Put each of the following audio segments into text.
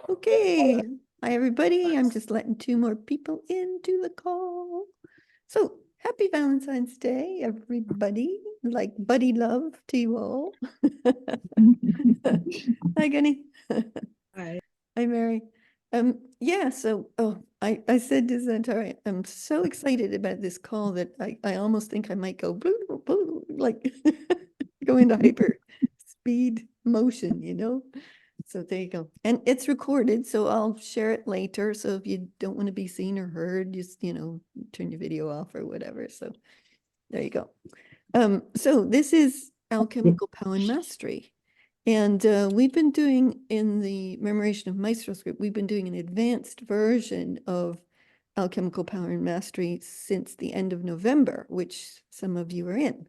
Okay. Hi, everybody. I'm just letting two more people into the call. So happy Valentine's Day, everybody. Like buddy love to you all. Hi, Gunny. Hi. Hi, Mary. Yeah, so I said to Zantari, I'm so excited about this call that I almost think I might go blue, blue, like go into hyper speed motion, you know? So there you go. And it's recorded, so I'll share it later. So if you don't want to be seen or heard, just, turn your video off or whatever. So there you go. So this is Alchemical Power and Mastery. And we've been doing in the Memoration of Maestros group, we've been doing an advanced version of Alchemical Power and Mastery since the end of November, which some of you are in.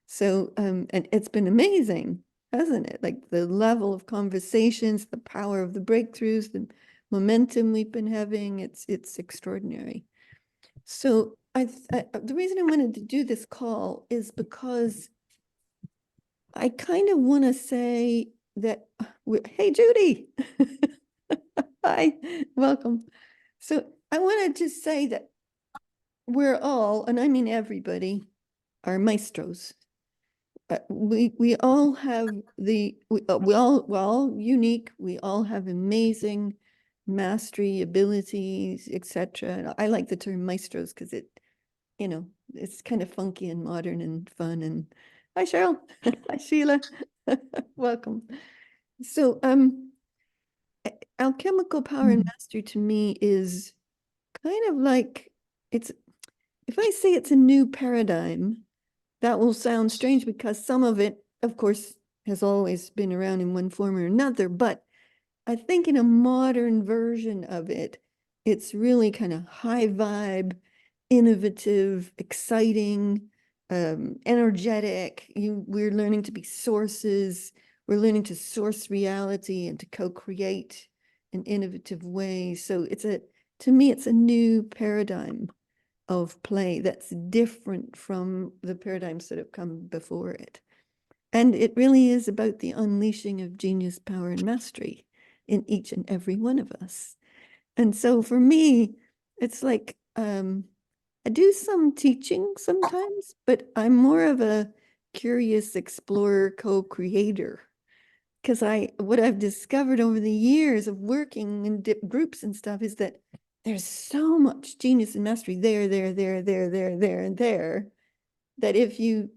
So, and it's been amazing, hasn't it? Like the level of conversations, the power of the breakthroughs, the momentum we've been having, it's extraordinary. So the reason I wanted to do this call is because I kind of want to say that, hey, Judy, hi, welcome. So I want to just say that we're all, and I mean everybody, are maestros. We all have we're all unique. We all have amazing mastery abilities, etc. I like the term maestros because it's kind of funky and modern and fun. And hi, Cheryl. Hi, Sheila. Welcome. So, alchemical power and mastery to me is kind of like it's. If I say it's a new paradigm, that will sound strange because some of it, of course, has always been around in one form or another. But I think in a modern version of it, it's really kind of high vibe, innovative, exciting, energetic. We're learning to be sources. We're learning to source reality and to co-create in innovative ways. So to me, it's a new paradigm of play that's different from the paradigms that have come before it. And it really is about the unleashing of genius, power, and mastery in each and every one of us. And so for me, it's like I do some teaching sometimes, but I'm more of a curious explorer, co-creator. Because what I've discovered over the years of working in groups and stuff is that there's so much genius and mastery there, and there, that if you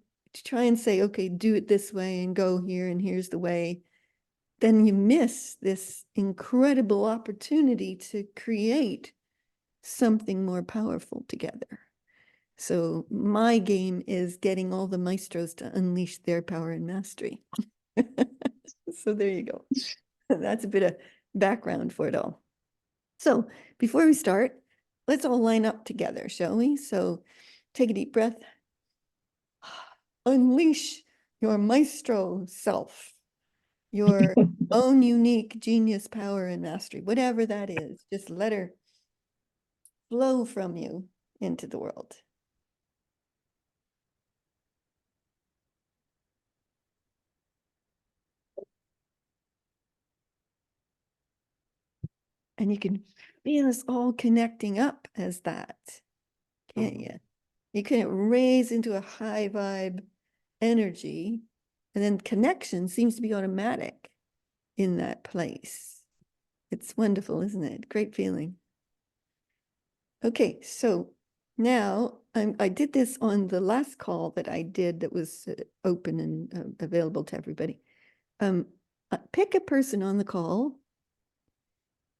try and say, okay, do it this way and go here and here's the way, then you miss this incredible opportunity to create something more powerful together. So my game is getting all the maestros to unleash their power and mastery. So there you go. That's a bit of background for it all. So before we start, let's all line up together, shall we? So take a deep breath. Unleash your maestro self, your own unique genius, power, and mastery, whatever that is. Just let her flow from you into the world. And you can feel us all connecting up as that, can't you? You can raise into a high vibe energy, and then connection seems to be automatic in that place. It's wonderful, isn't it? Great feeling. Okay, so now I did this on the last call that I did that was open and available to everybody. Pick a person on the call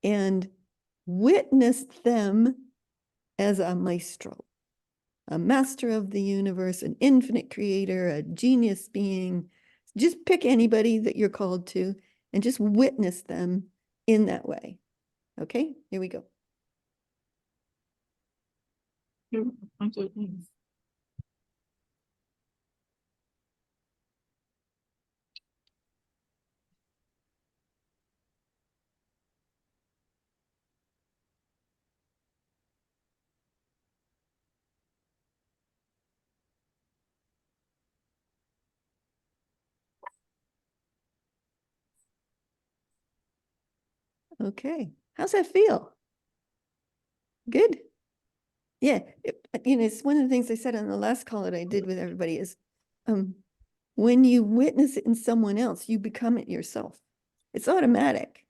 and witness them as a maestro, a master of the universe, an infinite creator, a genius being. Just pick anybody that you're called to and just witness them in that way. Okay, here we go. Okay. How's that feel? Good? Yeah. It's one of the things I said on the last call that I did with everybody is when you witness it in someone else, you become it yourself. It's automatic.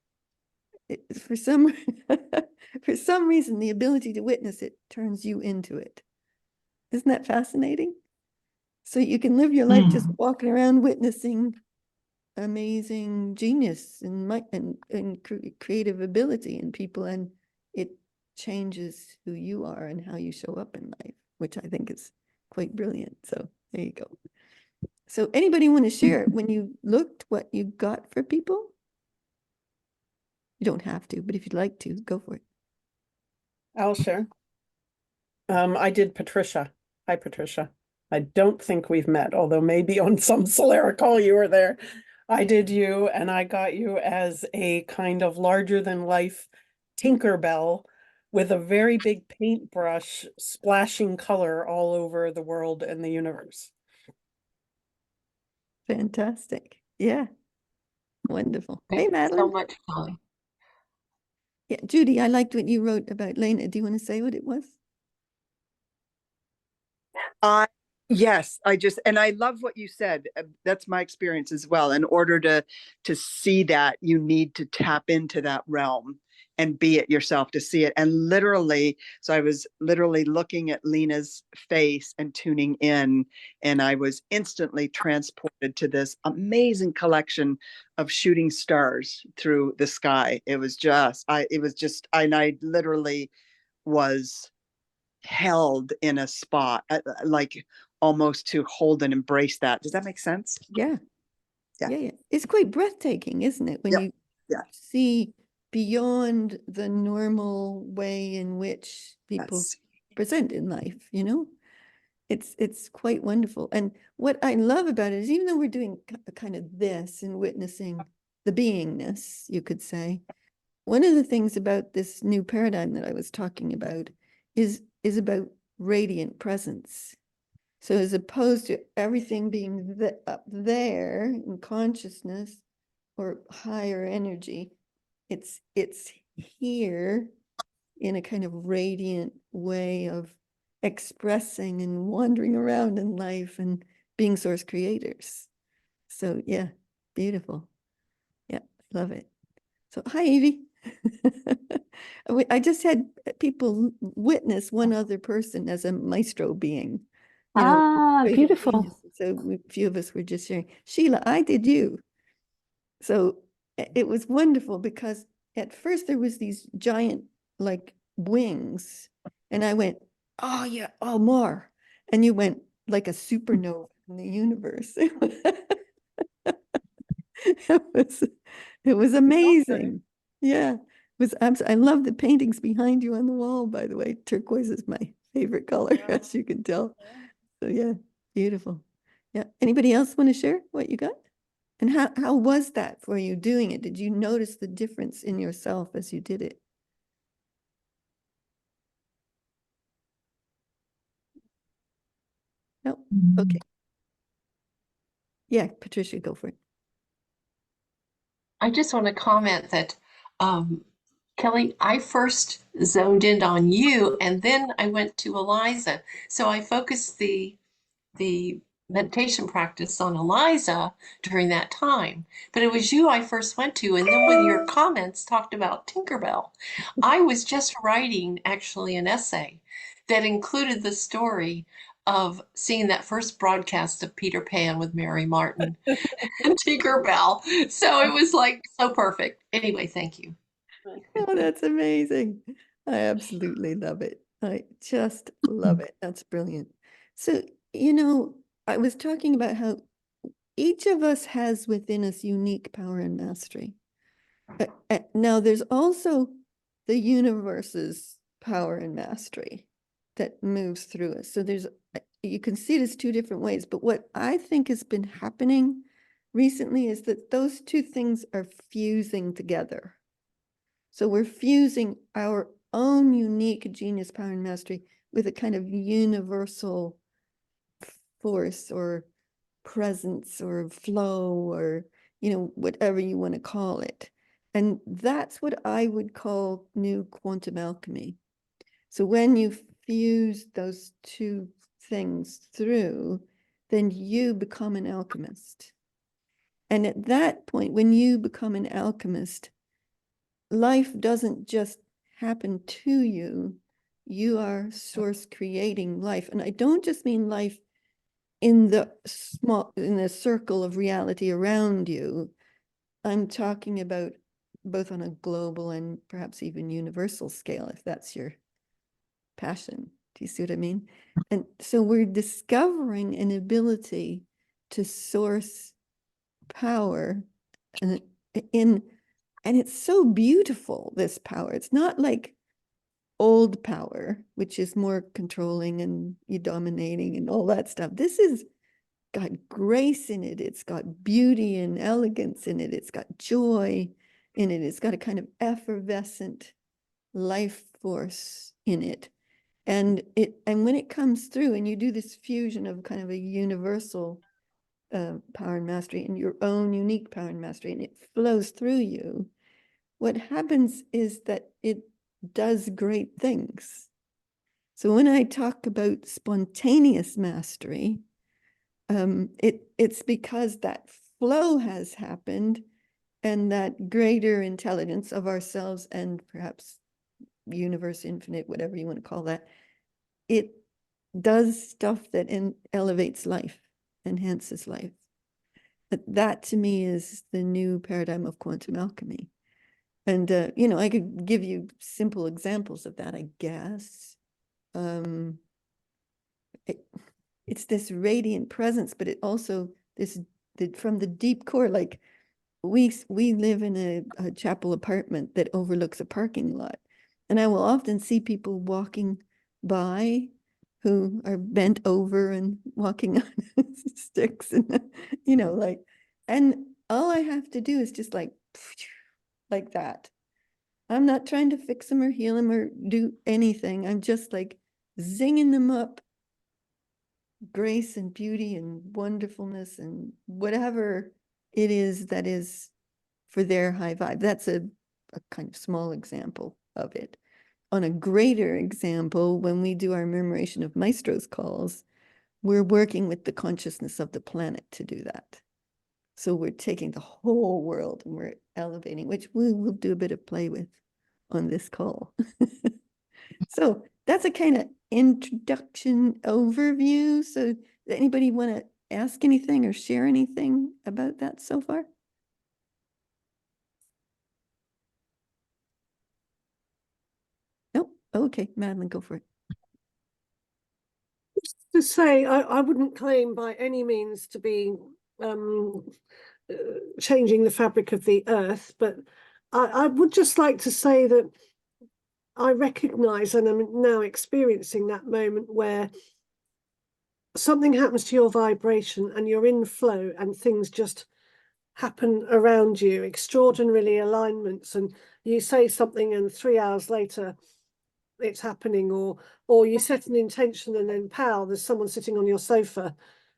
For some for some reason, the ability to witness it turns you into it. Isn't that fascinating? So you can live your life just walking around witnessing amazing genius and creative ability in people, and it changes who you are and how you show up in life, which I think is quite brilliant. So there you go. So anybody want to share when you looked what you got for people? You don't have to, but if you'd like to, go for it. I'll share. I did Patricia. Hi, Patricia. I don't think we've met, although maybe on some Solera call you were there. I did you, and I got you as a kind of larger than life Tinkerbell with a very big paintbrush splashing color all over the world and the universe. Fantastic. Yeah. Wonderful. Hey, Thank you so Madeline. much, Kelly. Yeah, Judy, I liked what you wrote about Lena. Do you want to say what it was? Yes, and I love what you said. That's my experience as well. In order to see that, you need to tap into that realm and be it yourself to see it. And literally, so I was literally looking at Lena's face and tuning in, and I was instantly transported to this amazing collection of shooting stars through the sky. It was just, and I literally was held in a spot, like almost to hold and embrace that. Does that make sense? Yeah. Yeah. Yeah. It's quite breathtaking, isn't it? When you see beyond the normal way in which people present in life, it's quite wonderful. And what I love about it is, even though we're doing kind of this and witnessing the beingness, you could say, one of the things about this new paradigm that I was talking about is about radiant presence. So as opposed to everything being up there in consciousness or higher energy, it's here in a kind of radiant way of expressing and wandering around in life and being source creators. So yeah, beautiful. Yeah, love it. So hi, Evie. I just had people witness one other person as a maestro being, Beautiful. So a few of us were just sharing. Sheila, I did you. So it was wonderful because at first there was these giant like wings, and I went, oh yeah, oh more. And you went like a supernova in the universe. It was amazing. Yeah. I love the paintings behind you on the wall, by the way. Turquoise is my favorite color, as you can tell. So yeah, beautiful. Yeah. Anybody else want to share what you got? And how was that for you doing it? Did you notice the difference in yourself as you did it? No? Okay. Yeah, Patricia, go for it. I just want to comment that, Kelly, I first zoned in on you and then I went to Eliza. So I focused the meditation practice on Eliza during that time. But it was you I first went to, and then with your comments talked about Tinkerbell. I was just writing actually an essay that included the story of seeing that first broadcast of Peter Pan with Mary Martin and Tinkerbell. So it was like so perfect. Anyway, thank you. Oh, that's amazing. I absolutely love it. I just love it. That's brilliant. So, I was talking about how each of us has within us unique power and mastery. Now, there's also the universe's power and mastery that moves through us. So you can see it as two different ways. But what I think has been happening recently is that those two things are fusing together. So we're fusing our own unique genius, power, and mastery with a kind of universal force or presence or flow or, whatever you want to call it. And that's what I would call new quantum alchemy. So when you fuse those two things through, then you become an alchemist. And at that point, when you become an alchemist, life doesn't just happen to you. You are source creating life. And I don't just mean life in the circle of reality around you. I'm talking about both on a global and perhaps even universal scale, if that's your passion. Do you see what I mean? And so we're discovering an ability to source power and it's so beautiful, this power. It's not like old power, which is more controlling and you dominating and all that stuff. This is got grace in it. It's got beauty and elegance in it. It's got joy in it. It's got a kind of effervescent life force in it. And when it comes through and you do this fusion of kind of a universal power and mastery and your own unique power and mastery, and it flows through you, what happens is that it does great things. So when I talk about spontaneous mastery, it's because that flow has happened and that greater intelligence of ourselves and perhaps universe, infinite, whatever you want to call that, it does stuff that elevates life, enhances life. But that to me is the new paradigm of quantum alchemy. And, you know, I could give you simple examples of that, I guess. It's this radiant presence, but it also from the deep core, like we live in a chapel apartment that overlooks a parking lot. And I will often see people walking by who are bent over and walking on sticks and, you know, like, and all I have to do is just like that. I'm not trying to fix them or heal them or do anything. I'm just like zinging them up grace and beauty and wonderfulness and whatever it is that is for their high vibe. That's a kind of small example of it. On a greater example, when we do our murmuration of maestros calls, we're working with the consciousness of the planet to do that. So we're taking the whole world and we're elevating, which we will do a bit of play with on this call. So that's a kind of introduction overview. So does anybody want to ask anything or share anything about that so far? Nope. Okay, Madeline, go for it. To say, I wouldn't claim by any means to be changing the fabric of the earth, but I would just like to say that I recognize and I'm now experiencing that moment where something happens to your vibration and you're in flow and things just happen around you, extraordinarily alignments, and you say something and 3 hours later it's happening, or you set an intention and then pow, there's someone sitting on your sofa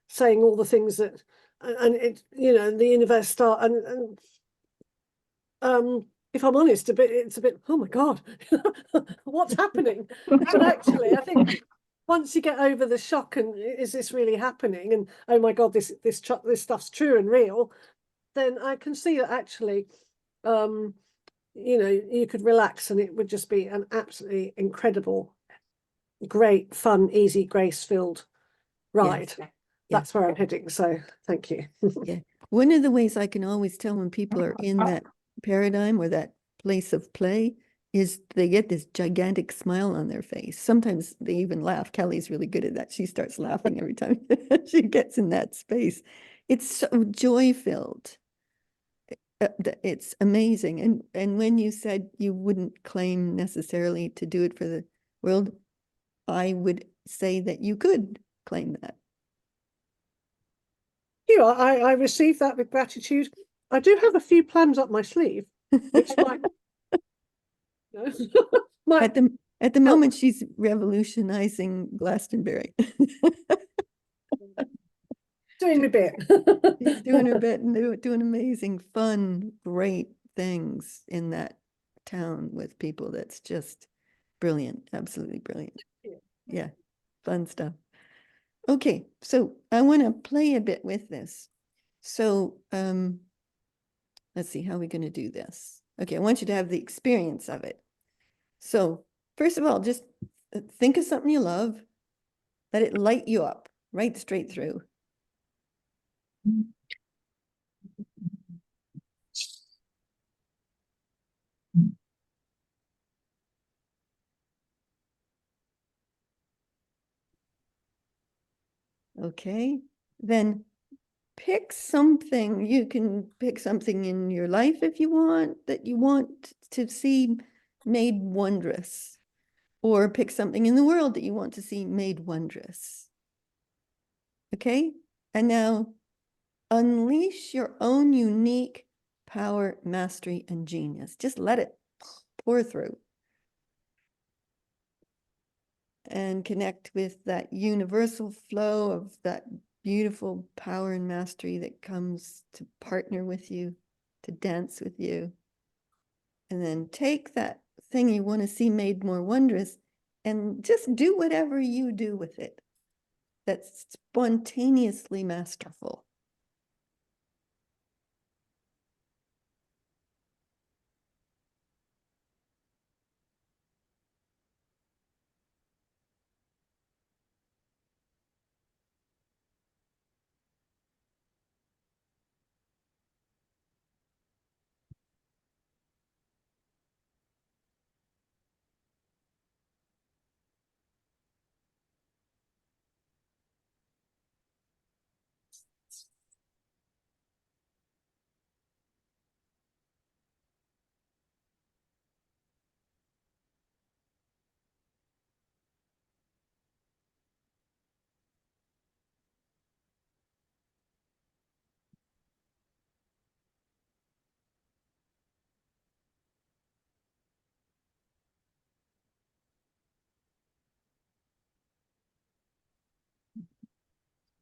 saying all the things that, and it, you know, the universe start and if I'm honest, it's a bit, oh my God, what's happening? But actually, I think once you get over the shock and is this really happening? And oh my God, this stuff's true and real, then I can see that actually, you know, you could relax and it would just be an absolutely incredible, great, fun, easy, grace-filled ride. Yes. That's where I'm heading. So thank you. Yeah. One of the ways I can always tell when people are in that paradigm or that place of play is they get this gigantic smile on their face. Sometimes they even laugh. Kelly's really good at that. She starts laughing every time she gets in that space. It's so joy-filled. It's amazing. And when you said you wouldn't claim necessarily to do it for the world, I would say that you could claim that. I received that with gratitude. I do have a few plans up my sleeve, which might, might At the moment, she's revolutionizing Glastonbury. doing a bit. She's doing her bit and doing amazing, fun, great things in that town with people that's just brilliant, absolutely brilliant. Yeah, fun stuff. Okay, so I want to play a bit with this. So let's see, how are we going to do this? Okay, I want you to have the experience of it. So first of all, just think of something you love, let it light you up right straight through. Okay, then pick something. You can pick something in your life if you want, that you want to see made wondrous, or pick something in the world that you want to see made wondrous. Okay, and now unleash your own unique power, mastery, and genius. Just let it pour through. And connect with that universal flow of that beautiful power and mastery that comes to partner with you, to dance with you. And then take that thing you want to see made more wondrous and just do whatever you do with it that's spontaneously masterful.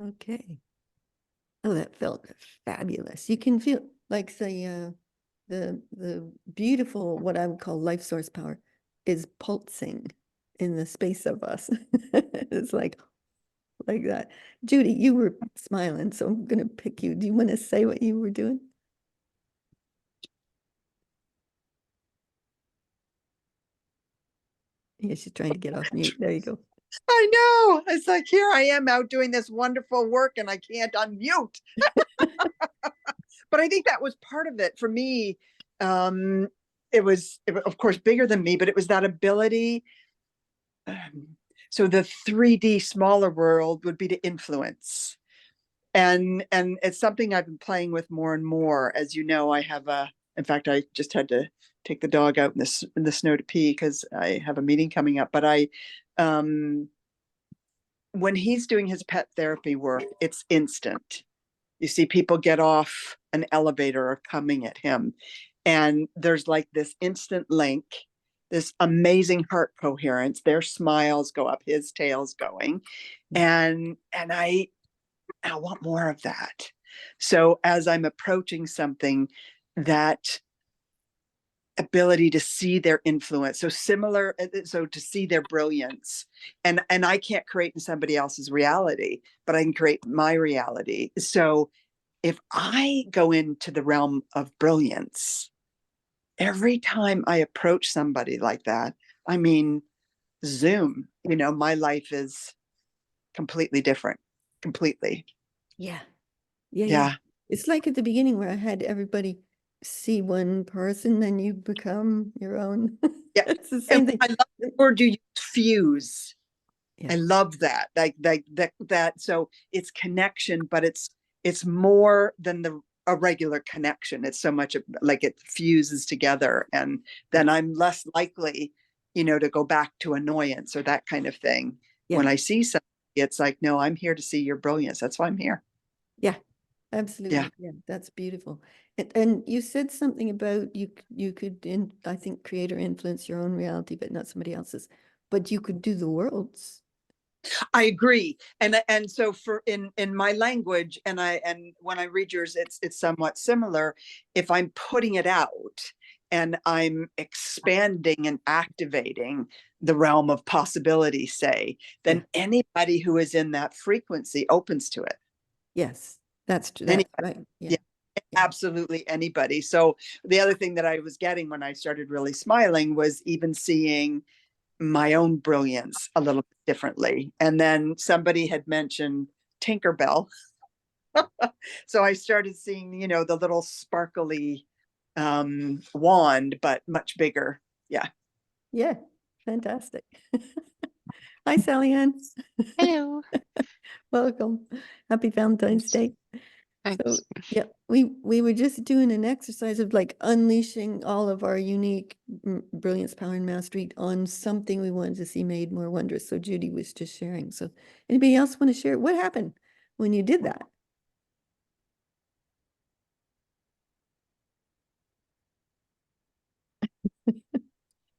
Okay. Oh, that felt fabulous. You can feel like the beautiful, what I would call life source power is pulsing in the space of us. It's like that. Judy, you were smiling, so I'm gonna pick you. Do you want to say what you were doing? Yeah, she's trying to get off mute. There you go. I know. It's like, here I am out doing this wonderful work and I can't unmute. But I think that was part of it for me. It was of course bigger than me, but it was that ability. So the 3D smaller world would be to influence. And it's something I've been playing with more and more. As you know, I have in fact, I just had to take the dog out in the snow to pee because I have a meeting coming up. But when he's doing his pet therapy work, it's instant. You see people get off an elevator or coming at him. And there's like this instant link, this amazing heart coherence. Their smiles go up, his tail's going. And I want more of that. So as I'm approaching something, that ability to see their influence, so to see their brilliance, and I can't create in somebody else's reality, but I can create my reality. So if I go into the realm of brilliance, every time I approach somebody like that, I mean, zoom, my life is completely different, completely. Yeah. Yeah. Yeah. It's like at the beginning where I had everybody see one person, then you become your own. Yeah. It's the same thing. I love the word you use, fuse. Yeah. I love that. Like that. So it's connection, but it's more than a regular connection. It's so much like it fuses together, and then I'm less likely, to go back to annoyance or that kind of thing. Yeah. When I see something, it's like, no, I'm here to see your brilliance. That's why I'm here. Yeah, absolutely. Yeah, that's beautiful. And you said something about you could I think create or influence your own reality, but not somebody else's. But you could do the world's. I agree. And so for in my language, and when I read yours, it's somewhat similar. If I'm putting it out and I'm expanding and activating the realm of possibility, say, then anybody who is in that frequency opens to it. Yes, that's true. Any, That's right. yeah, absolutely anybody. So the other thing that I was getting when I started really smiling was even seeing my own brilliance a little bit differently. And then somebody had mentioned Tinkerbell. So I started seeing, the little sparkly wand, but much bigger. Yeah. Yeah, fantastic. Hi, Sally Ann. Hello. Welcome. Happy Valentine's Day. Thanks. So, yeah, we were just doing an exercise of like unleashing all of our unique brilliance, power, and mastery on something we wanted to see made more wondrous. So Judy was just sharing. So anybody else want to share what happened when you did that?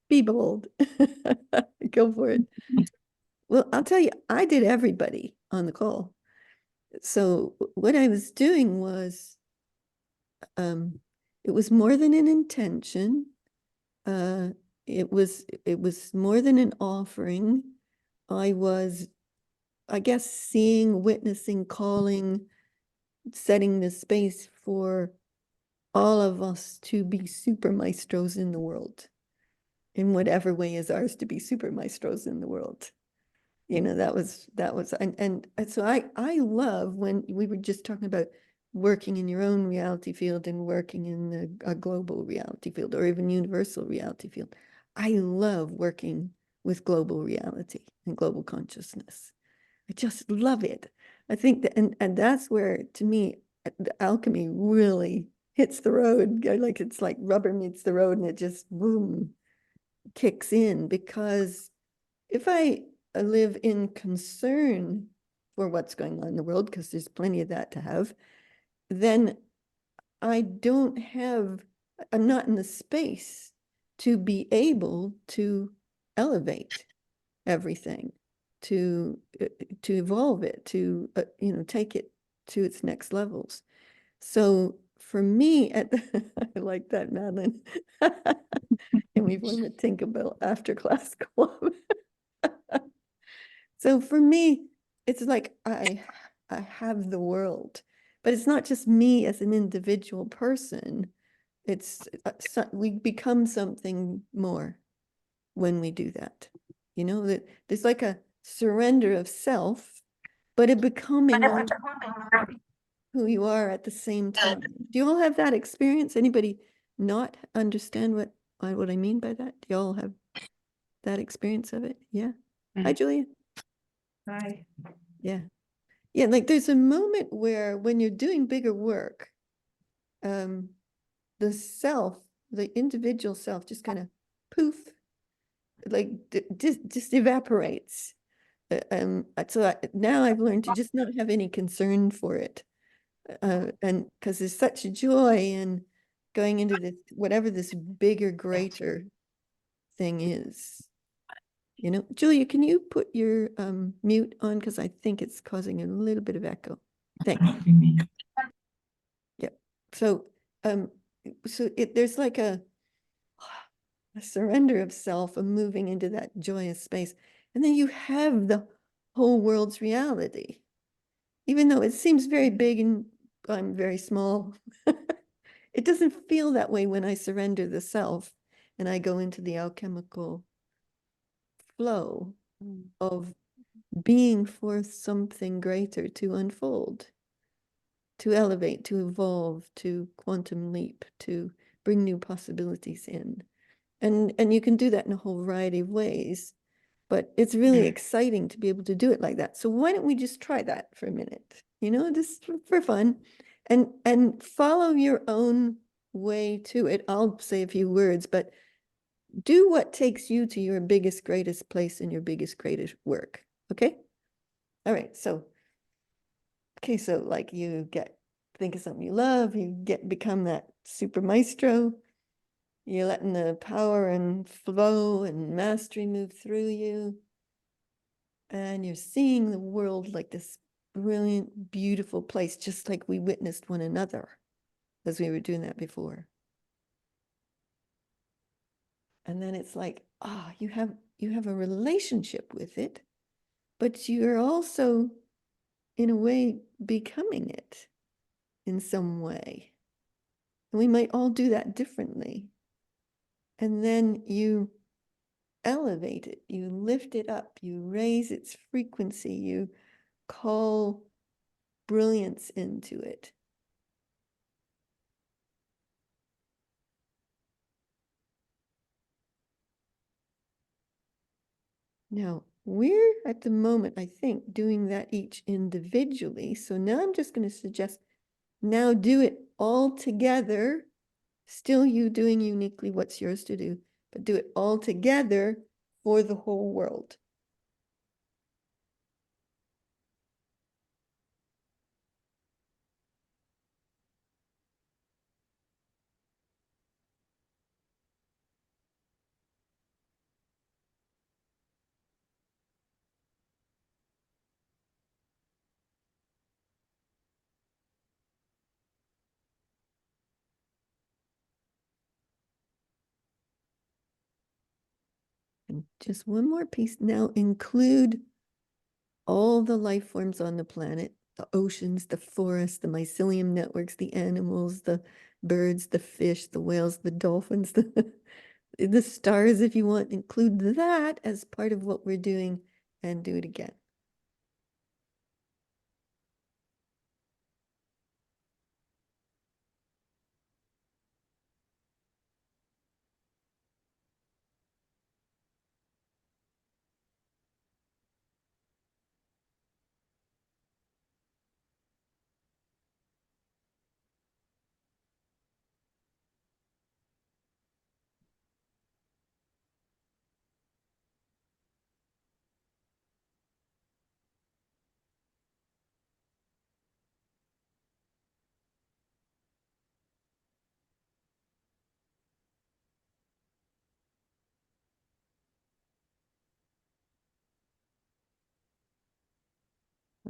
Be bold. Go for it. Well, I'll tell you, I did everybody on the call. So what I was doing was, it was more than an intention. It was more than an offering. I was, I guess, seeing, witnessing, calling, setting the space for all of us to be super maestros in the world, in whatever way is ours to be super maestros in the world. That was, and so I love when we were just talking about working in your own reality field and working in a global reality field or even universal reality field. I love working with global reality and global consciousness. I just love it. I think that, and that's where, to me, the alchemy really hits the road. Like it's like rubber meets the road and it just boom, kicks in. Because if I live in concern for what's going on in the world, because there's plenty of that to have, then I'm not in the space to be able to elevate everything, to evolve it, to take it to its next levels. So for me, I like that, Madeline. And we formed the Tinkerbell After Class Club. So for me, it's like I have the world, but it's not just me as an individual person. It's we become something more when we do that. That there's like a surrender of self, but a becoming of who you are at the same time. Do you all have that experience? Anybody not understand what I mean by that? Do you all have that experience of it? Yeah. Hi, Julia. Hi. Yeah. Yeah, like there's a moment where when you're doing bigger work, the self, the individual self just kind of poof, like just evaporates. So now I've learned to just not have any concern for it. And because there's such joy in going into this, whatever this bigger, greater thing is. Julia, can you put your mute on? Because I think it's causing a little bit of echo. Thanks. Yep. So there's like a surrender of self, a moving into that joyous space. And then you have the whole world's reality. Even though it seems very big and I'm very small, it doesn't feel that way when I surrender the self and I go into the alchemical flow of being for something greater to unfold, to elevate, to evolve, to quantum leap, to bring new possibilities in. And you can do that in a whole variety of ways, but it's really exciting to be able to do it like that. So why don't we just try that for a minute, just for fun, and follow your own way to it. I'll say a few words, but do what takes you to your biggest, greatest place in your biggest, greatest work. Okay? All right. So like think of something you love, become that super maestro. You're letting the power and flow and mastery move through you. and you're seeing the world like this brilliant, beautiful place, just like we witnessed one another as we were doing that before. And then it's like, you have a relationship with it, but you're also, in a way, becoming it in some way. And we might all do that differently. And then you elevate it, you lift it up, you raise its frequency, you call brilliance into it. Now, we're at the moment, I think, doing that each individually. So now I'm just going to suggest now do it all together. Still you doing uniquely what's yours to do, but do it all together for the whole world. And just one more piece. Now include all the life forms on the planet, the oceans, the forests, the mycelium networks, the animals, the birds, the fish, the whales, the dolphins, the stars, if you want, include that as part of what we're doing and do it again.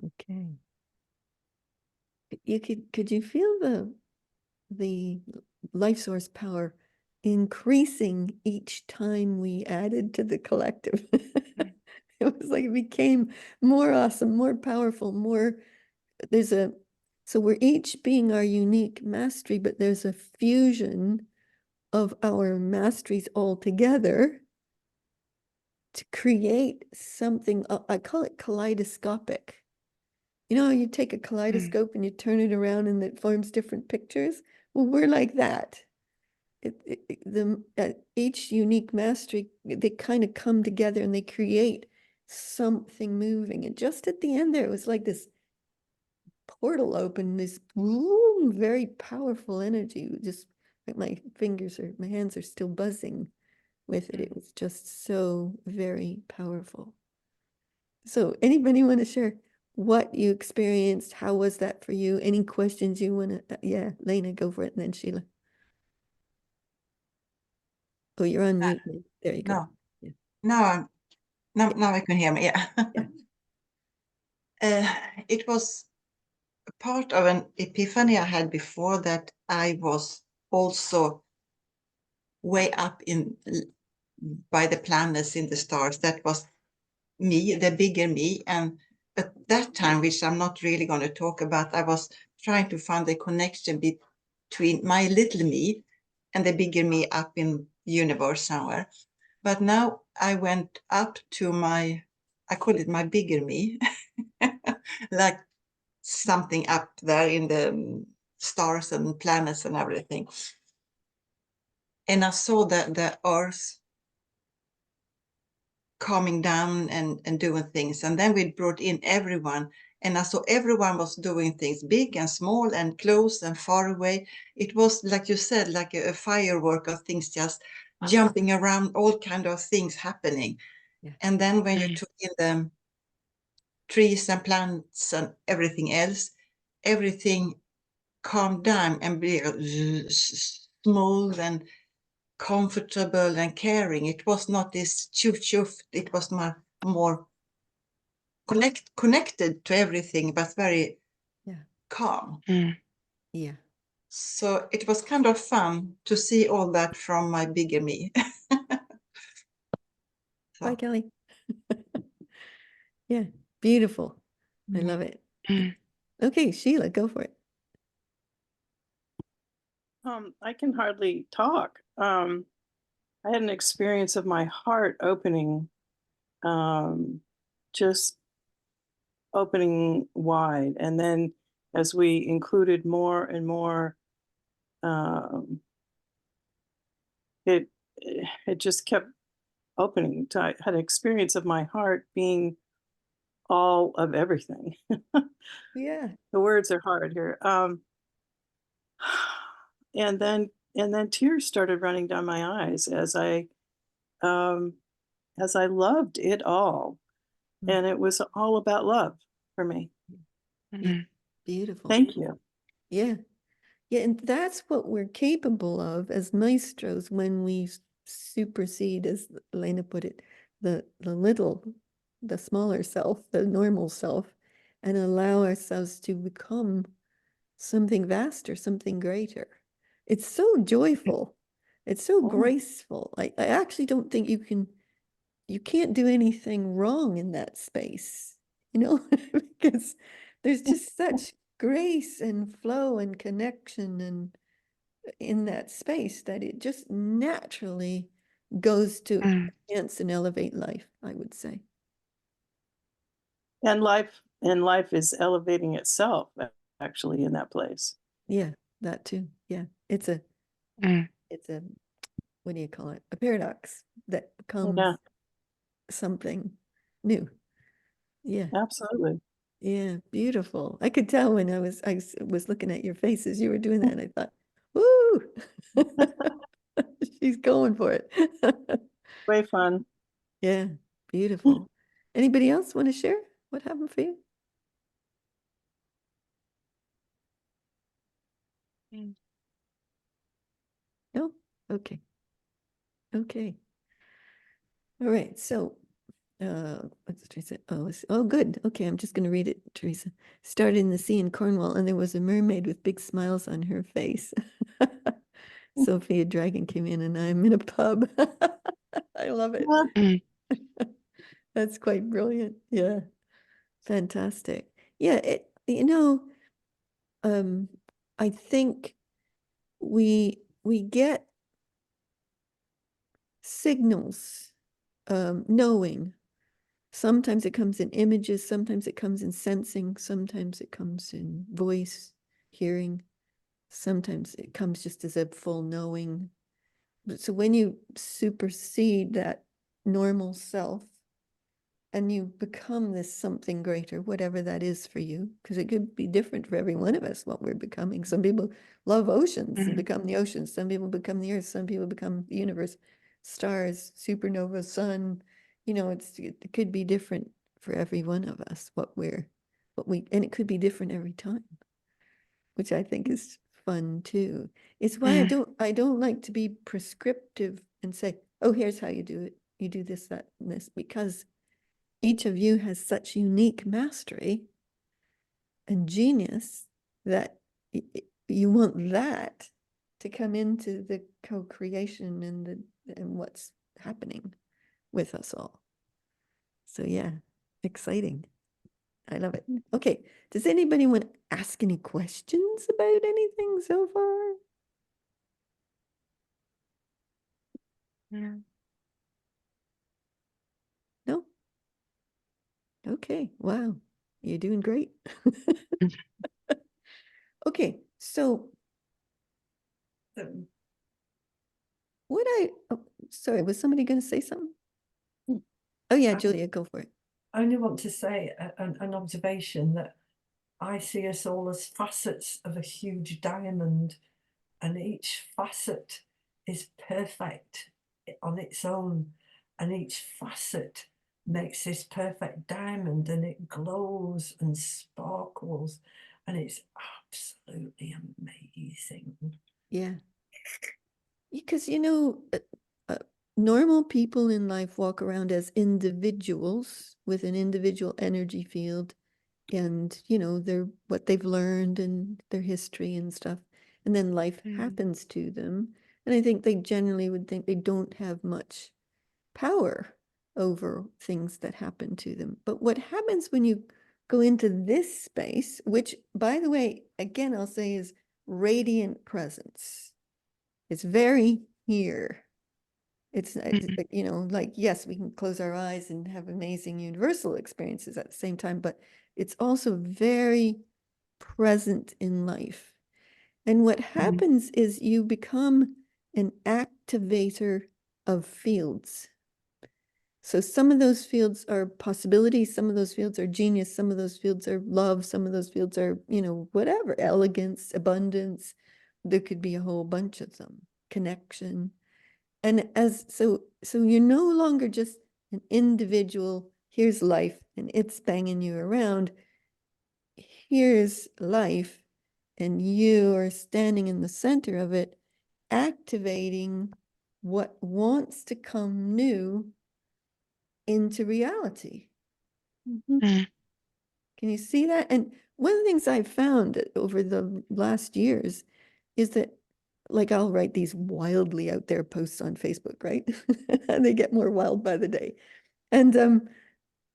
Okay. Could you feel the life source power increasing each time we added to the collective? It was like it became more awesome, more powerful, more so we're each being our unique mastery, but there's a fusion of our masteries all together to create something, I call it kaleidoscopic. You know, you take a kaleidoscope and you turn it around and it forms different pictures. Well, we're like that. Each unique mastery, they kind of come together and they create something moving. And just at the end there, it was like this portal open, this very powerful energy. Just like my hands are still buzzing with it. It was just so very powerful. So anybody want to share what you experienced? How was that for you? Any questions you want to, yeah, Lena, go for it. And then Sheila. Oh, you're on mute. There you go. No, Yeah. now I can hear me. Yeah. Yeah. It was part of an epiphany I had before that I was also way up in by the planets in the stars. That was me, the bigger me. And at that time, which I'm not really going to talk about, I was trying to find the connection between my little me and the bigger me up in the universe somewhere. But now I went up to I call it my bigger me, like something up there in the stars and planets and everything. And I saw the earth calming down and doing things. And then we brought in everyone. And I saw everyone was doing things big and small and close and far away. It was, like you said, like a firework of things just jumping around, all kind of things happening. Yeah. And then when you took in the trees and plants and everything else, everything calmed down and be smooth and comfortable and caring. It was not this choof choof. It was more connected to everything, but very Yeah. calm. Yeah. So it was kind of fun to see all that from my bigger me. Bye, So, Kelly. Yeah, beautiful. I love it. Okay, Sheila, go for it. I can hardly talk. I had an experience of my heart opening, just opening wide. And then as we included more and more, it it just kept opening. I had an experience of my heart being all of everything. Yeah. The words are hard here. And then tears started running down my eyes um as I loved it all. And it was all about love for me. Beautiful. Thank you. Yeah. Yeah, and that's what we're capable of as maestros when we supersede, as Elena put it, the smaller self, the normal self, and allow ourselves to become something vaster, something greater. It's so joyful. It's so Oh. graceful. I actually don't think you can't do anything wrong in that space, because there's just such grace and flow and connection and in that space that it just naturally goes to enhance and elevate life, I would say. And life is elevating itself actually in that place. Yeah, that too. Yeah. It's a what do you call it? A paradox that becomes Yeah, something new. Yeah. absolutely. Yeah, beautiful. I could tell when I was looking at your faces, you were doing that. I thought, woo, she's going for it. Way fun. Yeah, beautiful. Anybody else want to share what happened for you? No? Okay. Okay. All right. So, what's Teresa? Oh, good. Okay, I'm just going to read it, Teresa. Started in the sea in Cornwall, and there was a mermaid with big smiles on her face. Sophia Dragon came in, and I'm in a pub. I love it. That's quite brilliant. Yeah. Fantastic. Yeah, I think we get signals, knowing. Sometimes it comes in images, sometimes it comes in sensing, sometimes it comes in voice, hearing, sometimes it comes just as a full knowing. So when you supersede that normal self and you become this something greater, whatever that is for you, because it could be different for every one of us what we're becoming. Some people love oceans and become the oceans. Some people become the earth. Some people become the universe, stars, supernova, sun. It could be different for every one of us and it could be different every time, which I think is fun too. It's why I don't like to be prescriptive and say, oh, here's how you do it. You do this, that, and this, because each of you has such unique mastery and genius that you want that to come into the co-creation and what's happening with us all. So yeah, exciting. I love it. Okay, does anybody want to ask any questions about anything so far? No? Okay, wow, you're doing great. Okay, so sorry, was somebody going to say something? Oh yeah, Julia, go for it. I only want to say an observation that I see us all as facets of a huge diamond, and each facet is perfect on its own, and each facet makes this perfect diamond, and it glows and sparkles, and it's absolutely amazing. Yeah. Because normal people in life walk around as individuals with an individual energy field and, you know, their what they've learned and their history and stuff. And then life happens to them. And I think they generally would think they don't have much power over things that happen to them. But what happens when you go into this space, which, by the way, again, I'll say is radiant presence. It's very here. It's, you know, like, yes, we can close our eyes and have amazing universal experiences at the same time, but it's also very present in life. And what happens is you become an activator of fields. So some of those fields are possibilities, some of those fields are genius, some of those fields are love, some of those fields are, you know, whatever, elegance, abundance. There could be a whole bunch of them, connection. And so you're no longer just an individual, here's life and it's banging you around. Here's life and you are standing in the center of it, activating what wants to come new into reality. Can you see that? And one of the things I've found over the last years is that, like, I'll write these wildly out there posts on Facebook, right? And they get more wild by the day. And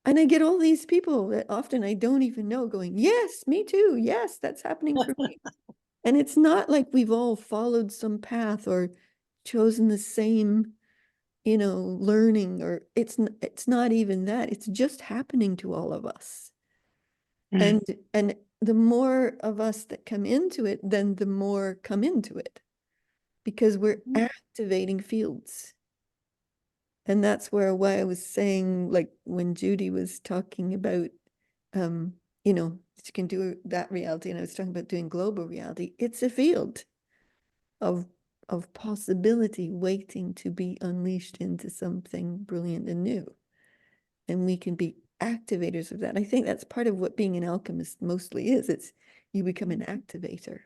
I get all these people that often I don't even know going, yes, me too. Yes, that's happening for me. And it's not like we've all followed some path or chosen the same, you know, learning, or it's not even that. It's just happening to all of us. And the more of us that come into it, then the more come into it, because we're activating fields. And that's why I was saying, like, when Judy was talking about, you know, she can do that reality, and I was talking about doing global reality. It's a field of possibility waiting to be unleashed into something brilliant and new. And we can be activators of that. I think that's part of what being an alchemist mostly is. It's you become an activator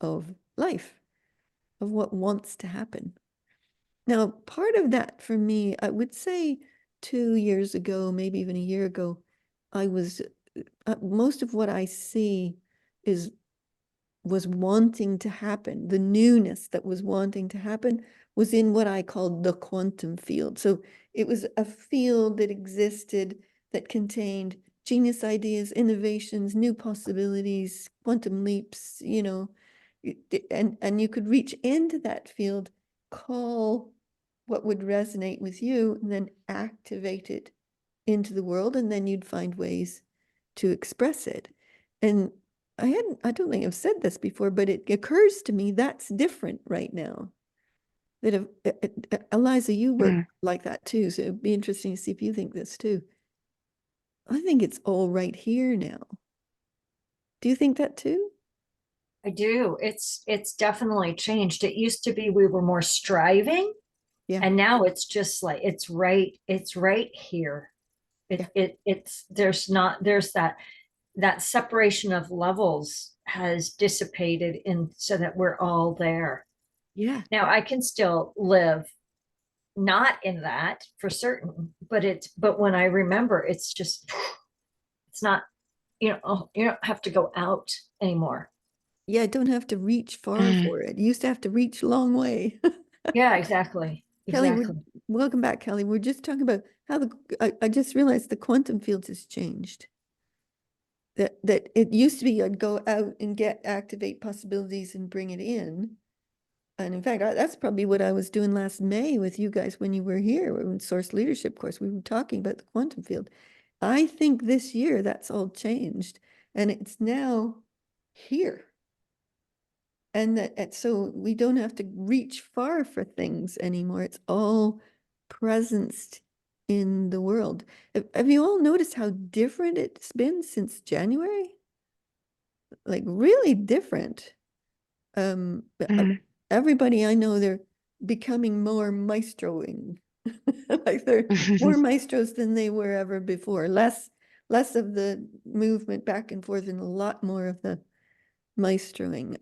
of life, of what wants to happen. Now, part of that for me, I would say 2 years ago, maybe even a year ago, I was, most of what I see was wanting to happen. The newness that was wanting to happen was in what I called the quantum field. So it was a field that existed that contained genius ideas, innovations, new possibilities, quantum leaps, you know, and you could reach into that field, call what would resonate with you, and then activate it into the world, and then you'd find ways to express it. And I don't think I've said this before, but it occurs to me that's different right now. That if, Eliza, you work like that too, so it'd be interesting to see if you think this too. I think it's all right here now. Do you think that too? I do. It's definitely changed. It used to be we were more striving, Yeah. and now it's just like it's right here. There's that separation of levels has dissipated in so that we're all there. Yeah. Now I can still live not in that for certain, but when I remember, it's just it's not, you don't have to go out anymore. Yeah, I don't have to reach far for it. You used to have to reach a long way. Yeah, exactly. Kelly, welcome back, Kelly. We're just talking about how I just realized the quantum field has changed. That it used to be I'd go out and activate possibilities and bring it in. And in fact, that's probably what I was doing last May with you guys when you were here in Source Leadership course. We were talking about the quantum field. I think this year that's all changed, and it's now here. And so we don't have to reach far for things anymore. It's all presenced in the world. Have you all noticed how different it's been since January? Like really different. Everybody I know, they're becoming more maestroing. Like they're more maestros than they were ever before. Less of the movement back and forth and a lot more of the maestroing.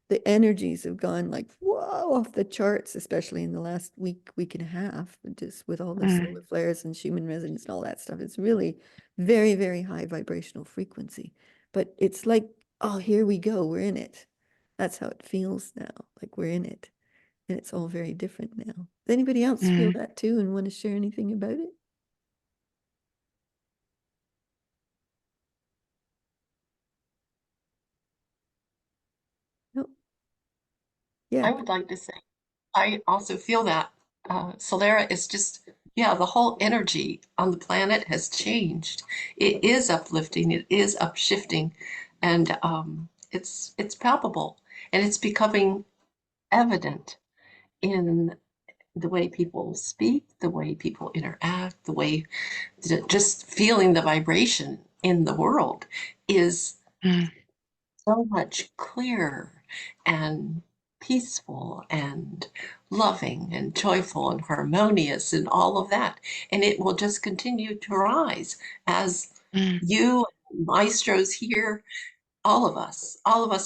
the energies have gone like, whoa, off the charts, especially in the last week and a half, just with all the solar flares and Schumann resonance and all that stuff. It's really very, very high vibrational frequency. But it's like, oh, here we go, we're in it. That's how it feels now, like we're in it. And it's all very different now. Does anybody else feel that too and want to share anything about it? No. Yeah. I would like to say, I also feel that Solera is just, yeah, the whole energy on the planet has changed. It is uplifting, it is upshifting, and it's palpable, and it's becoming evident in the way people speak, the way people interact, the way just feeling the vibration in the world is so much clearer and peaceful and loving and joyful and harmonious and all of that. And it will just continue to rise as you, maestros here, all of us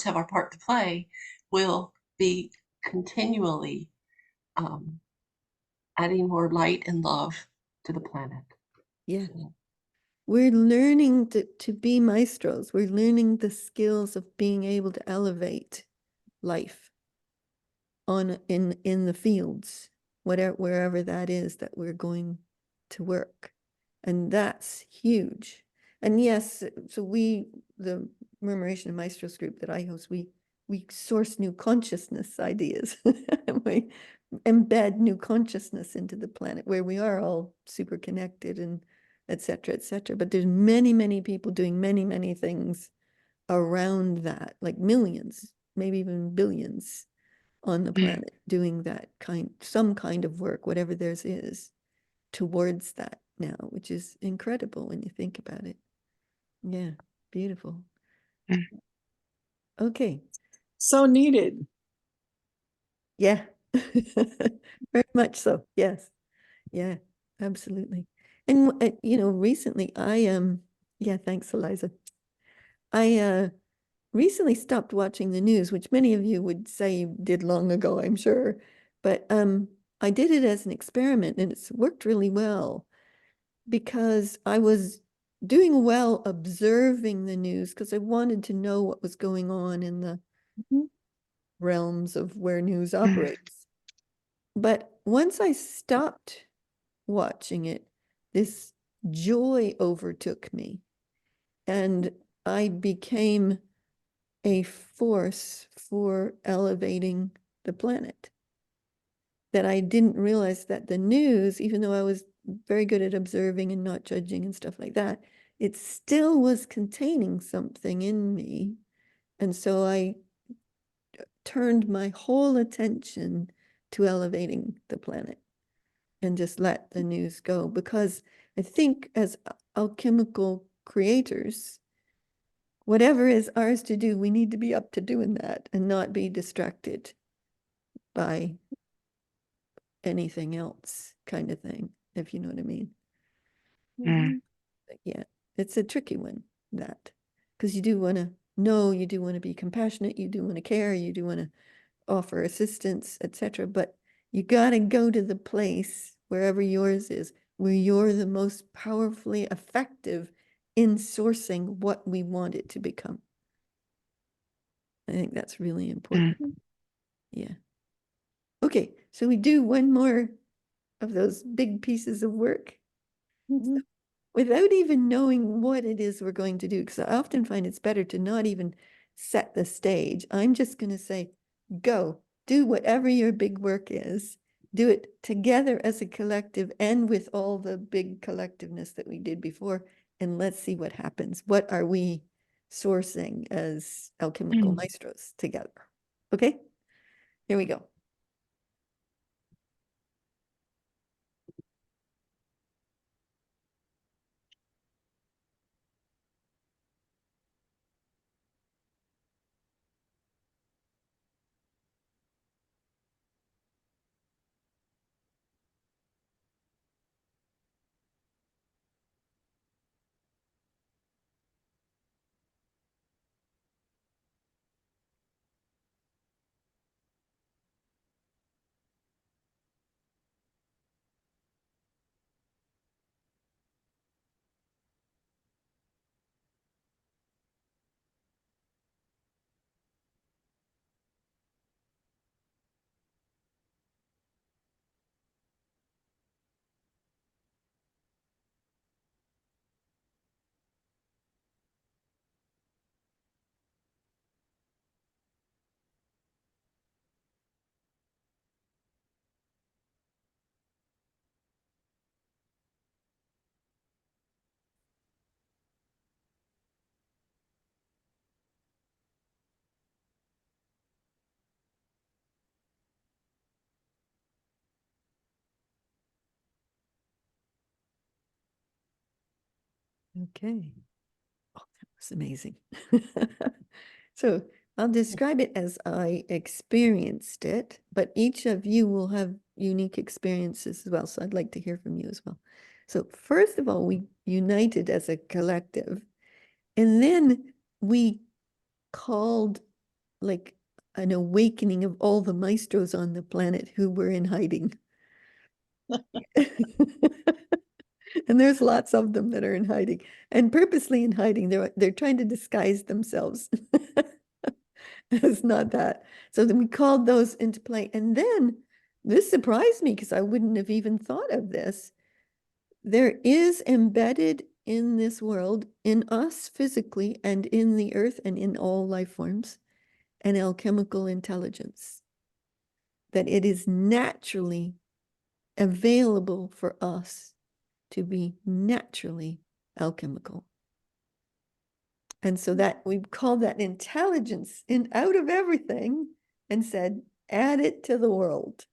have our part to play, will be continually um, adding more light and love to the planet. Yeah. So, We're learning to be maestros. We're learning the skills of being able to elevate life on in the fields, whatever wherever that is that we're going to work. And that's huge. And yes, so the Murmuration and Maestros group that I host, we source new consciousness ideas. We embed new consciousness into the planet where we are all super connected and et cetera, et cetera. But there's many, many people doing many, many things around that, like millions, maybe even billions on the planet doing that some kind of work, whatever theirs is, towards that now, which is incredible when you think about it. Yeah, beautiful. Okay. So needed. Yeah. Very much so. Yes. Yeah, absolutely. And recently yeah, thanks, Eliza. I recently stopped watching the news, which many of you would say you did long ago, I'm sure. But I did it as an experiment and it's worked really well because I was doing well observing the news because I wanted to know what was going on in the realms of where news operates. But once I stopped watching it, this joy overtook me and I became a force for elevating the planet. That I didn't realize that the news, even though I was very good at observing and not judging and stuff like that, it still was containing something in me. And so I turned my whole attention to elevating the planet and just let the news go. Because I think as alchemical creators, whatever is ours to do, we need to be up to doing that and not be distracted by anything else kind of thing, if you know what I mean. But yeah, it's a tricky one, that, because you do want to know, you do want to be compassionate, you do want to care, you do want to offer assistance, etc. But you got to go to the place, wherever yours is, where you're the most powerfully effective in sourcing what we want it to become. I think that's really important. Yeah. Okay, so we do one more of those big pieces of work without even knowing what it is we're going to do, because I often find it's better to not even set the stage. I'm just going to say, go, do whatever your big work is, do it together as a collective and with all the big collectiveness that we did before, and let's see what happens. What are we sourcing as alchemical maestros together? Okay, here we go. Okay. Oh, that was amazing. So I'll describe it as I experienced it, but each of you will have unique experiences as well. So I'd like to hear from you as well. So first of all, we united as a collective, and then we called like an awakening of all the maestros on the planet who were in hiding. And there's lots of them that are in hiding, and purposely in hiding. They're trying to disguise themselves. It's not that. So then we called those into play. And then this surprised me because I wouldn't have even thought of this. There is embedded in this world, in us physically and in the earth and in all life forms, an alchemical intelligence. That it is naturally available for us to be naturally alchemical. And so that we called that intelligence in out of everything and said, add it to the world.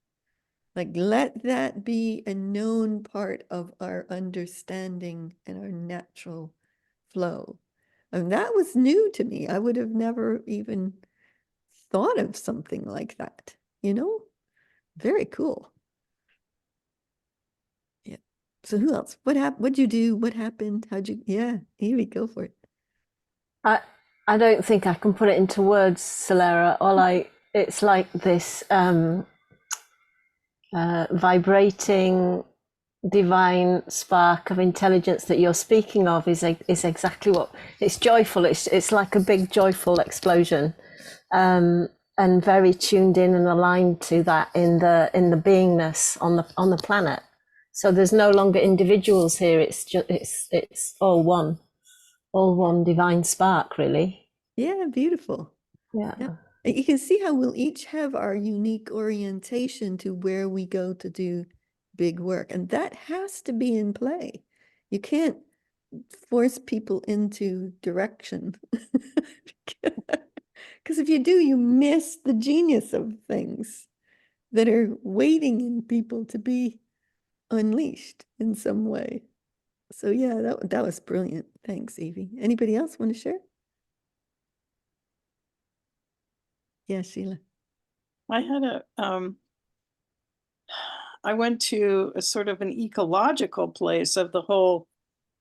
Like, let that be a known part of our understanding and our natural flow. And that was new to me. I would have never even thought of something like that, you know? Very cool. Yeah. So who else? What happened? What'd you do? What happened? How'd you? Yeah, Evie, go for it. I don't think I can put it into words, Solera. It's like this vibrating divine spark of intelligence that you're speaking of is exactly what it's joyful. It's like a big joyful explosion, and very tuned in and aligned to that in the beingness on the planet. So there's no longer individuals here. It's just it's all one divine spark, really. Yeah, beautiful. Yeah. And you can see how we'll each have our unique orientation to where we go to do big work. And that has to be in play. You can't force people into direction. Because if you do, you miss the genius of things that are waiting in people to be unleashed in some way. So yeah, that was brilliant. Thanks, Evie. Anybody else want to share? Yeah, Sheila. I had I went to a sort of an ecological place of the whole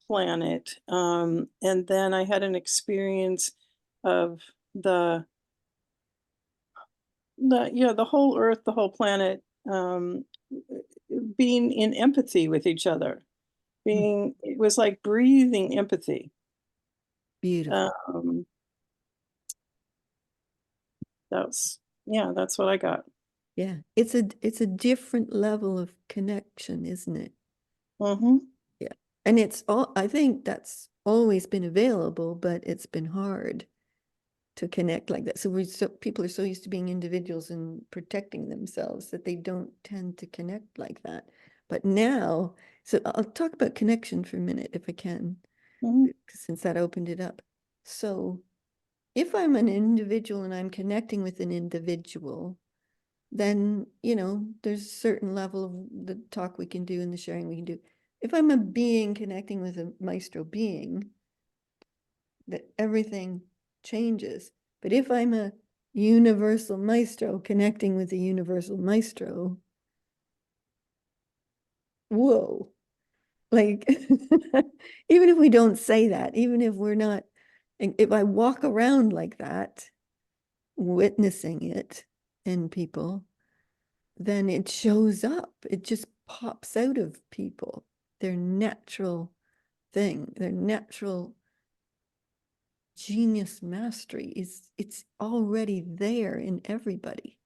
planet. And then I had an experience of the whole earth, the whole planet, being in empathy with each other. It was like breathing empathy. Beautiful. That's what I got. Yeah, it's a different level of connection, isn't it? Mm-hmm. Yeah. And I think that's always been available, but it's been hard to connect like that. So people are so used to being individuals and protecting themselves that they don't tend to connect like that. But now, so I'll talk about connection for a minute if I can, since that opened it up. So if I'm an individual and I'm connecting with an individual, then, there's a certain level of the talk we can do and the sharing we can do. If I'm a being connecting with a maestro being, that everything changes. But if I'm a universal maestro connecting with a universal maestro, whoa, like, even if we don't say that, even if we're not, if I walk around like that, witnessing it in people, then it shows up. It just pops out of people. Their natural thing, their natural genius mastery it's already there in everybody.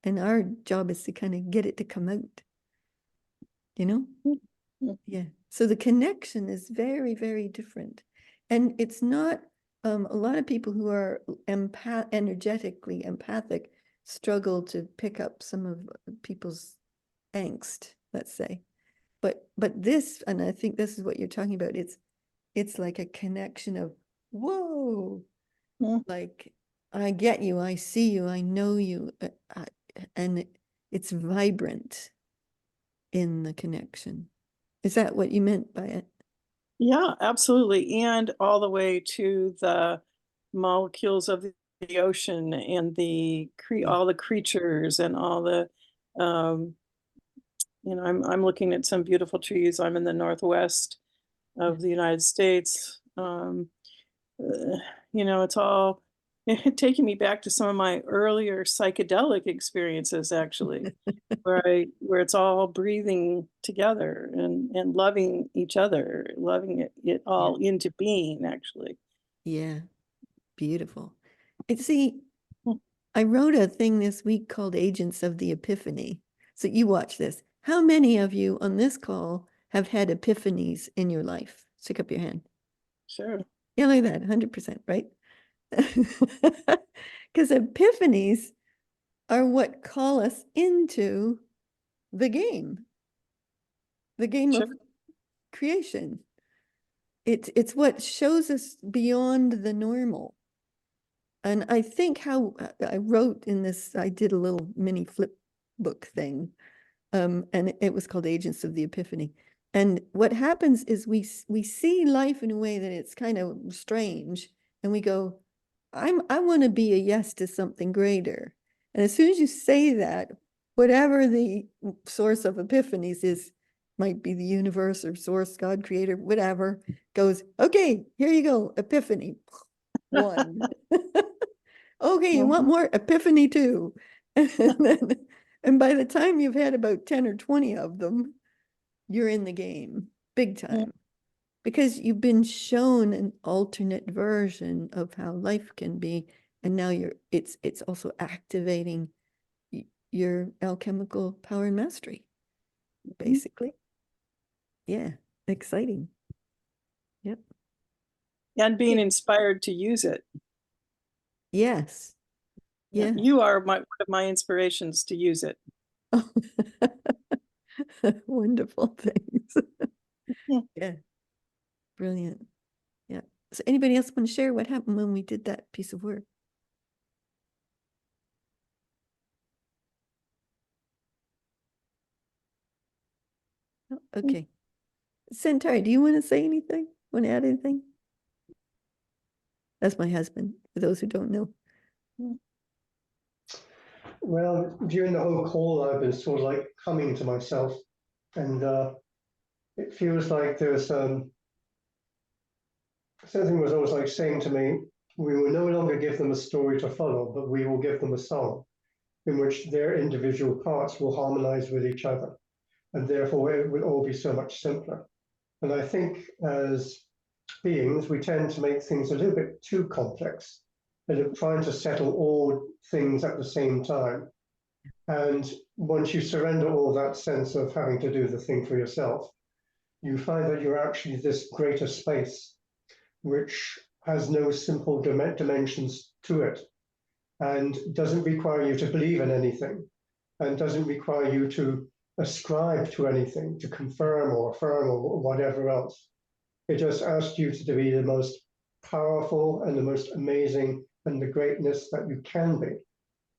And our job is to kind of get it to come out, Yeah. So the connection is very, very different. And it's not, a lot of people who are energetically empathic struggle to pick up some of people's angst, let's say. But this, and I think this is what you're talking about, it's like a connection of, whoa, like, I get you, I see you, I know you, and it's vibrant in the connection. Is that what you meant by it? Yeah, absolutely. And all the way to the molecules of the ocean and all the creatures and all the I'm looking at some beautiful trees. I'm in the Northwest of the United States. It's all taking me back to some of my earlier psychedelic experiences, actually, where it's all breathing together and loving each other, loving it all into being, actually. Yeah, beautiful. And see, Hmm. I wrote a thing this week called Agents of the Epiphany. So you watch this. How many of you on this call have had epiphanies in your life? Stick up your hand. Sure. Yeah, like that, 100%, right? Because epiphanies are what call us into the game Sure. of creation. It's what shows us beyond the normal. And I think how I wrote in this, I did a little mini flip book thing, and it was called Agents of the Epiphany. And what happens is we see life in a way that it's kind of strange, and we go, I want to be a yes to something greater. And as soon as you say that, whatever the source of epiphanies is, might be the universe or source, God, creator, whatever, goes, okay, here you go, epiphany. One. Okay, you want more? Epiphany two. And by the time you've had about 10 or 20 of them, you're in the game big time because you've been shown an alternate version of how life can be. And now it's also activating your alchemical power and mastery, basically. Yeah, exciting. Yep. And being inspired to use it. Yes. Yeah. You are one of my inspirations to use it. Oh. Wonderful things. Yeah. Brilliant. Yeah. So anybody else want to share what happened when we did that piece of work? Oh, okay. Centauri, do you want to say anything? Want to add anything? That's my husband, for those who don't know. Well, during the whole call, I've been sort of like coming to myself, and it feels like there's something was always like saying to me, we will no longer give them a story to follow, but we will give them a song in which their individual parts will harmonize with each other, and therefore it will all be so much simpler. And I think as beings, we tend to make things a little bit too complex and trying to settle all things at the same time. And once you surrender all that sense of having to do the thing for yourself, you find that you're actually this greater space, which has no simple dimensions to it and doesn't require you to believe in anything and doesn't require you to ascribe to anything, to confirm or affirm or whatever else. It just asks you to be the most powerful and the most amazing and the greatness that you can be.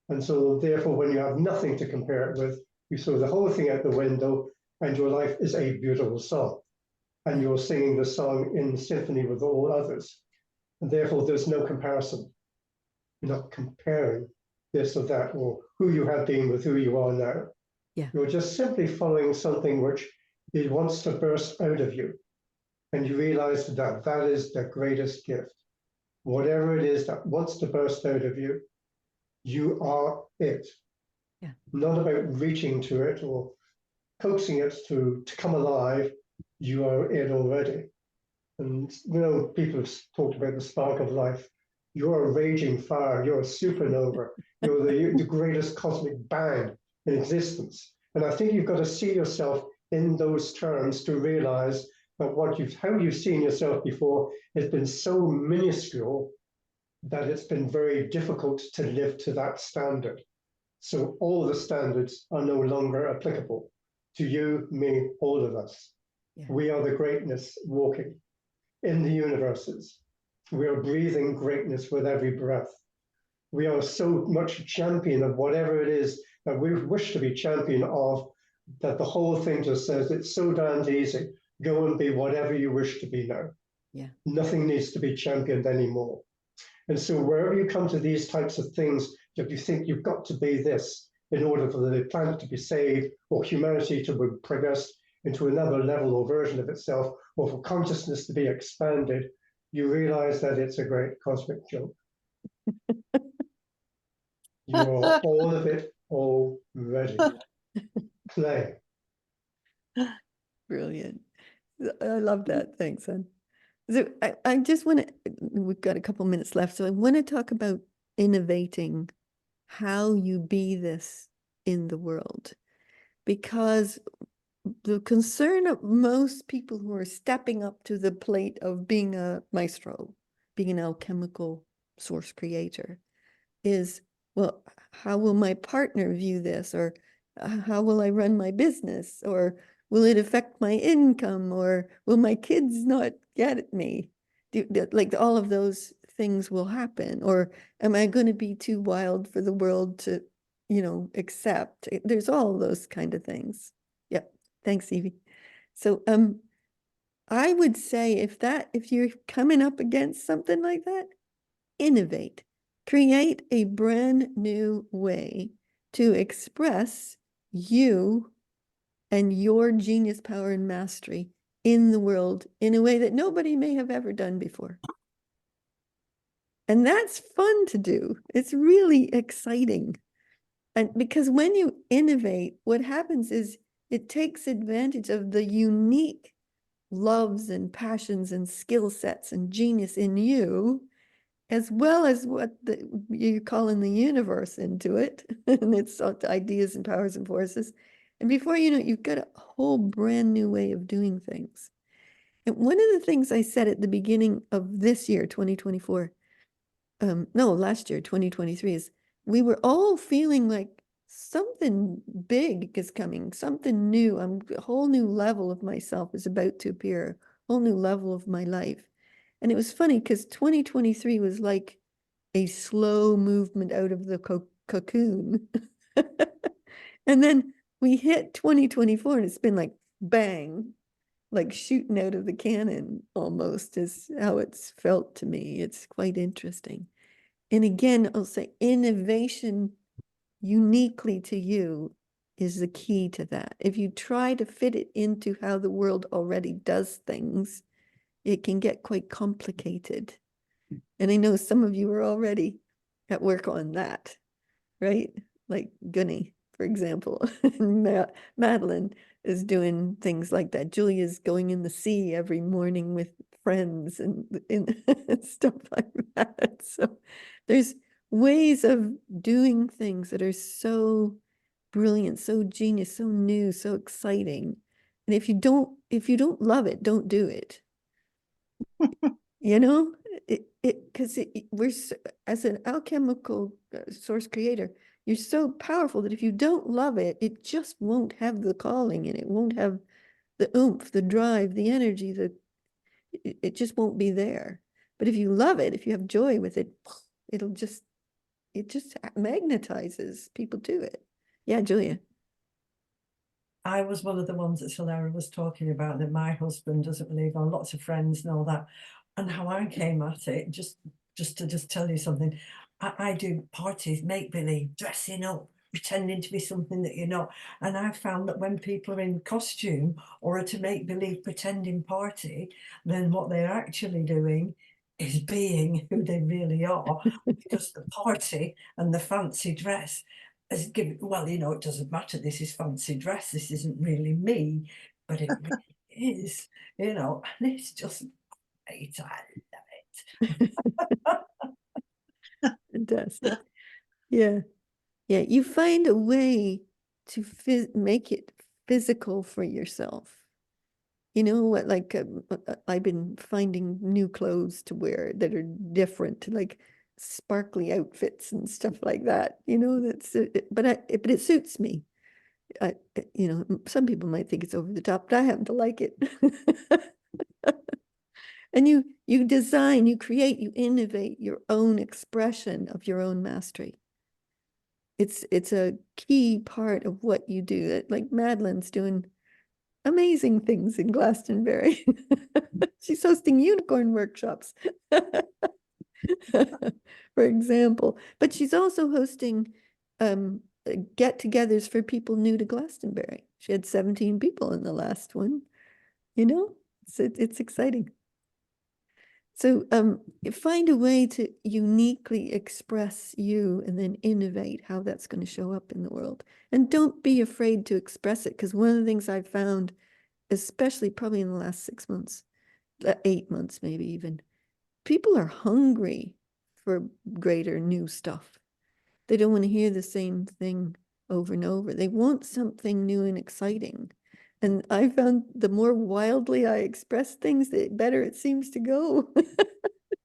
And so therefore, when you have nothing to compare it with, you throw the whole thing out the window and your life is a beautiful song. And you're singing the song in symphony with all others. And therefore, there's no comparison. You're not comparing this or that or who you have been with who you are now. Yeah. You're just simply following something which it wants to burst out of you. And you realize that that is the greatest gift. Whatever it is that wants to burst out of you, you are it. Yeah. Not about reaching to it or coaxing it to come alive. You are it already. And people have talked about the spark of life. You're a raging fire. You're a supernova. You're the greatest cosmic bang in existence. And I think you've got to see yourself in those terms to realize that how you've seen yourself before has been so minuscule that it's been very difficult to live to that standard. So all the standards are no longer applicable to you, me, all of us. Yeah. We are the greatness walking in the universes. We are breathing greatness with every breath. We are so much champion of whatever it is that we wish to be champion of, that the whole thing just says it's so damned easy. Go and be whatever you wish to be now. Yeah. Nothing needs to be championed anymore. And so wherever you come to these types of things, if you think you've got to be this in order for the planet to be saved or humanity to progress into another level or version of itself, or for consciousness to be expanded, you realize that it's a great cosmic joke. You're all of it already. Play. Brilliant. I love that. Thanks, son. So I just want to, we've got a couple minutes left. So I want to talk about innovating how you be this in the world. Because the concern of most people who are stepping up to the plate of being a maestro, being an alchemical source creator, is, well, how will my partner view this? Or how will I run my business? Or will it affect my income? Or will my kids not get at me? Like all of those things will happen. Or am I going to be too wild for the world to, accept? There's all those kind of things. Yeah. Thanks, Evie. So I would say if you're coming up against something like that, innovate. Create a brand new way to express you and your genius, power, and mastery in the world in a way that nobody may have ever done before. And that's fun to do. It's really exciting. And because when you innovate, what happens is it takes advantage of the unique loves and passions and skill sets and genius in you, as well as what you're calling the universe into it, and its ideas and powers and forces. And before you know it, you've got a whole brand new way of doing things. And one of the things I said at the beginning of this year, 2024, no, last year, 2023, is we were all feeling like something big is coming, something new. A whole new level of myself is about to appear, a whole new level of my life. And it was funny because 2023 was like a slow movement out of the cocoon. And then we hit 2024 and it's been like bang, like shooting out of the cannon almost is how it's felt to me. It's quite interesting. And again, I'll say innovation uniquely to you is the key to that. If you try to fit it into how the world already does things, it can get quite complicated. And I know some of you are already at work on that, right? Like Gunny, for example. Madeline is doing things like that. Julia's going in the sea every morning with friends and stuff like that. So there's ways of doing things that are so brilliant, so genius, so new, so exciting. And if you don't love it, don't do it. Because we're as an alchemical source creator, you're so powerful that if you don't love it, it just won't have the calling and it won't have the oomph, the drive, the energy, it just won't be there. But if you love it, if you have joy with it, it just magnetizes people to it. Yeah, Julia. I was one of the ones that Solara was talking about, that my husband doesn't believe on, lots of friends and all that. And how I came at it, just to tell you something, I do parties, make believe, dressing up, pretending to be something that you're not. And I found that when people are in costume or at a make believe pretending party, then what they're actually doing is being who they really are, because the party and the fancy dress is given, well, it doesn't matter, this is fancy dress, this isn't really me, but it really is, and it's just great. I love it. Fantastic. Yeah. Yeah. You find a way to make it physical for yourself. You know what, like I've been finding new clothes to wear that are different, like sparkly outfits and stuff like that. But it suits me. Some people might think it's over the top, but I happen to like it. And you design, you create, you innovate your own expression of your own mastery. It's a key part of what you do. Like Madeline's doing amazing things in Glastonbury. She's hosting unicorn workshops, for example. But she's also hosting get-togethers for people new to Glastonbury. She had 17 people in the last one. You know, it's exciting. So find a way to uniquely express you and then innovate how that's going to show up in the world. And don't be afraid to express it, because one of the things I've found, especially probably in the last 6 months, 8 months maybe even, people are hungry for greater new stuff. They don't want to hear the same thing over and over. They want something new and exciting. And I found the more wildly I express things, the better it seems to go,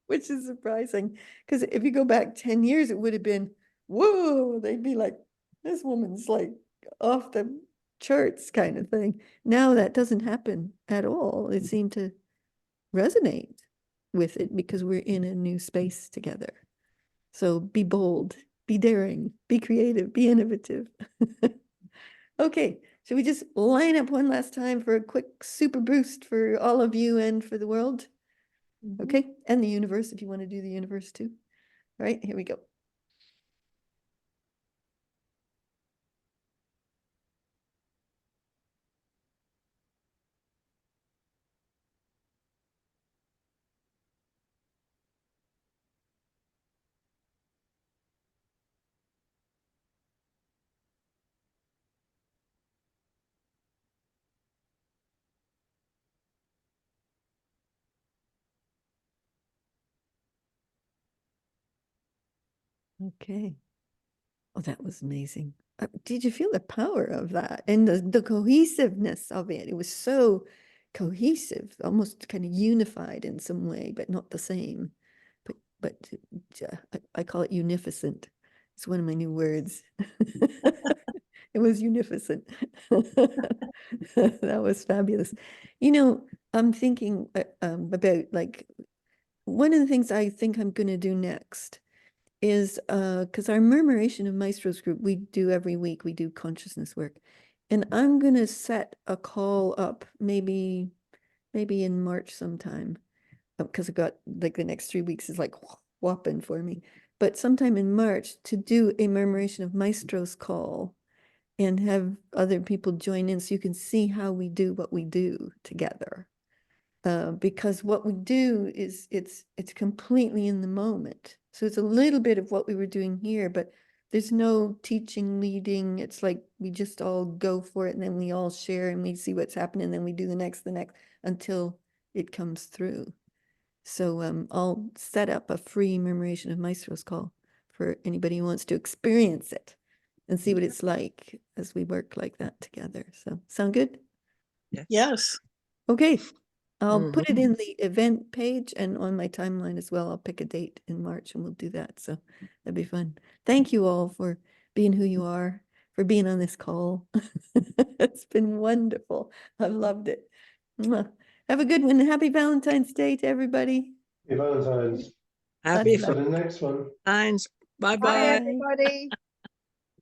which is surprising. Because if you go back 10 years, it would have been, whoa, they'd be like, this woman's like off the charts kind of thing. Now that doesn't happen at all. It seemed to resonate with it because we're in a new space together. So be bold, be daring, be creative, be innovative. Okay, should we just line up one last time for a quick super boost for all of you and for the world? Okay, and the universe, if you want to do the universe too. All right, here we go. Okay. Oh, that was amazing. Did you feel the power of that and the cohesiveness of it? It was so cohesive, almost kind of unified in some way, but not the same. But I call it unificent. It's one of my new words. It was unificent. That was fabulous. You know, I'm thinking about like one of the things I think I'm going to do next is because our Murmuration of Maestros group, we do every week, we do consciousness work. And I'm going to set a call up maybe in March sometime, because I've got like the next 3 weeks is like whopping for me. But sometime in March to do a Murmuration of Maestros call and have other people join in so you can see how we do what we do together. Because what we do is it's completely in the moment. So it's a little bit of what we were doing here, but there's no teaching, leading. It's like we just all go for it and then we all share and we see what's happening and then we do the next until it comes through. So I'll set up a free Murmuration of Maestros call for anybody who wants to experience it and see what it's like as we work like that together. So sound good? Yes. Okay. I'll put it in the event page and on my timeline as well. I'll pick a date in March and we'll do that. So that'd be fun. Thank you all for being who you are, for being on this call. It's been wonderful. I loved it. Mwah. Have a good one. Happy Valentine's Day to everybody. Happy Valentine's. Happy See you for the next one. Valentine's. Bye Bye, bye. everybody.